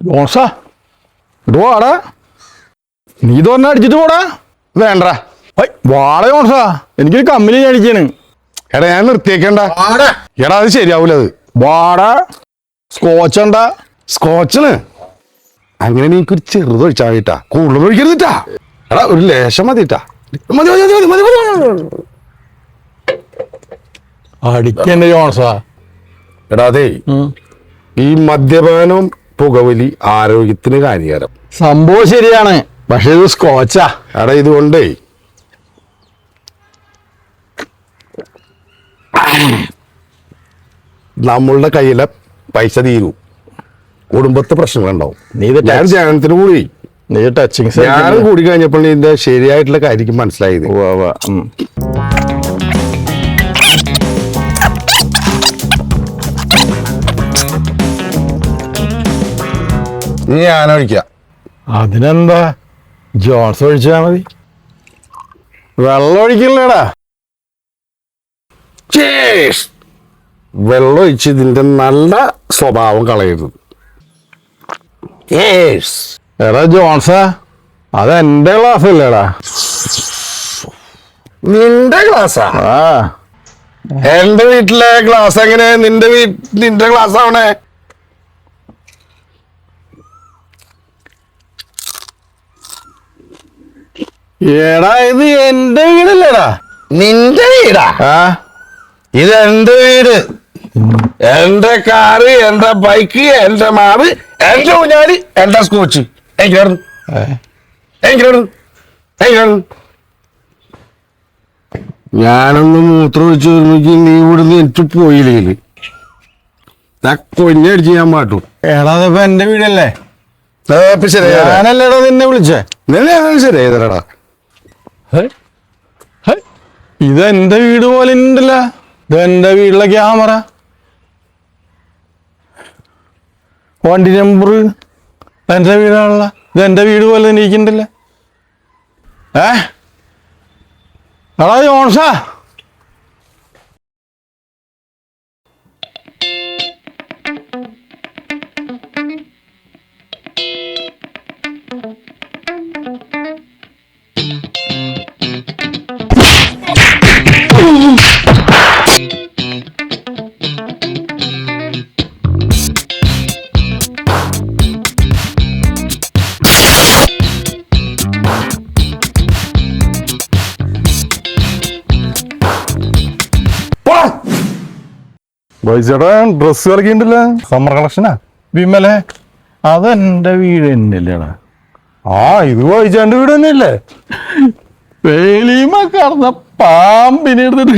ജോൺസാ ഇത് വാടാ, നീ ഇത് പറഞ്ഞ അടിച്ചിട്ട് പോടാ. വേണ്ട വാട ജോൺസാ, എനിക്കൊരു കമ്പനി അടിക്കാണ്. എടാ ഞാൻ നിർത്തിയേക്കണ്ട. എടാ അത് ശരിയാവൂല. അത് വാടാ, സ്കോച്ച് ഉണ്ടാ. സ്കോച്ചാണ്. അങ്ങനെ എനിക്കൊരു ചെറുത് ഒഴിച്ചാൽ മതിട്ടാ, കൂടുതൽ ഒഴിക്കരുതിട്ടാ. എടാ ഒരു ലേശം മതിട്ടാ. മതി മതി മതി മതി മതി. അടിക്കണ്ട ജോൺസാ. എടാ അതെ, ഈ മദ്യപാനവും പുകവലി ആരോഗ്യത്തിന് ഹാനികരം. സംഭവം ശരിയാണ്, പക്ഷെ ഇത് സ്കോച്ചാ. എടാ ഇതുകൊണ്ടേ നമ്മളുടെ കയ്യിലെ പൈസ തീരും, കുടുംബത്തെ പ്രശ്നങ്ങളുണ്ടാവും. ഞാൻ ധ്യാനത്തിന് കൂടി ധ്യാനം കൂടി കഴിഞ്ഞപ്പോൾ ഇതിന്റെ ശരിയായിട്ടുള്ള കാര്യം മനസ്സിലായത്. നീ ഞാനൊഴിക്കാം. അതിനെന്താ, ജോൺസ് ഒഴിച്ചാ മതി. വെള്ളം ഒഴിക്കില്ലടാ. വെള്ളം ഒഴിച്ച് ഇതിന്റെ നല്ല സ്വഭാവം കളയരുത്. എടാ ജോൺസാ, അതെന്റെ ഗ്ലാസ് അല്ലേടാ. നിന്റെ ഗ്ലാസ്സാ? എന്റെ വീട്ടിലെ ഗ്ലാസ് എങ്ങനെ നിന്റെ ഗ്ലാസ് ആവണേ? എടാ ഇത് എന്റെ വീടല്ലേടാ. നിന്റെ വീടാ? ഇത് എന്റെ വീട്, എന്റെ കാറ്, എന്റെ ബൈക്ക്, എന്റെ മാവ്, എന്റെ ഊഞ്ഞാല്, എന്റെ സ്കോച്ച്. ഞാനൊന്ന് മൂത്രം ഒഴിച്ചു വരുമ്പോ നീ ഇവിടുന്ന് എനിക്ക് പോയില്ലെങ്കിൽ കൊഞ്ഞടിച്ച് ഞാൻ മാട്ടും. എടാ അതിപ്പോ എന്റെ വീടല്ലേ. ഞാനല്ലേടാ നിന്നെ വിളിച്ചേ. ശരിയാ. ഇതെന്റെ വീട് പോലെ ഉണ്ടല്ല. ഇതെന്റെ വീട്ടിലെ ക്യാമറ, വണ്ടി നമ്പർ എന്റെ വീടാണല്ല. ഇതെന്റെ വീട് പോലെ തന്നെ ഇരിക്കണ്ടല്ലേ. എടാ ജോൺസാ, ഡ്രസ് കളിക്കണ്ടല്ല. സമ്മർ കളക്ഷനാ വിമലെ. അതെന്റെ വീട് തന്നെയല്ലേടാ. ഇത് വായിച്ചാന്റെ വീട് തന്നെയല്ലേ. വേലിമ കടന്ന പാമ്പിനെ എടുത്തിട്ട്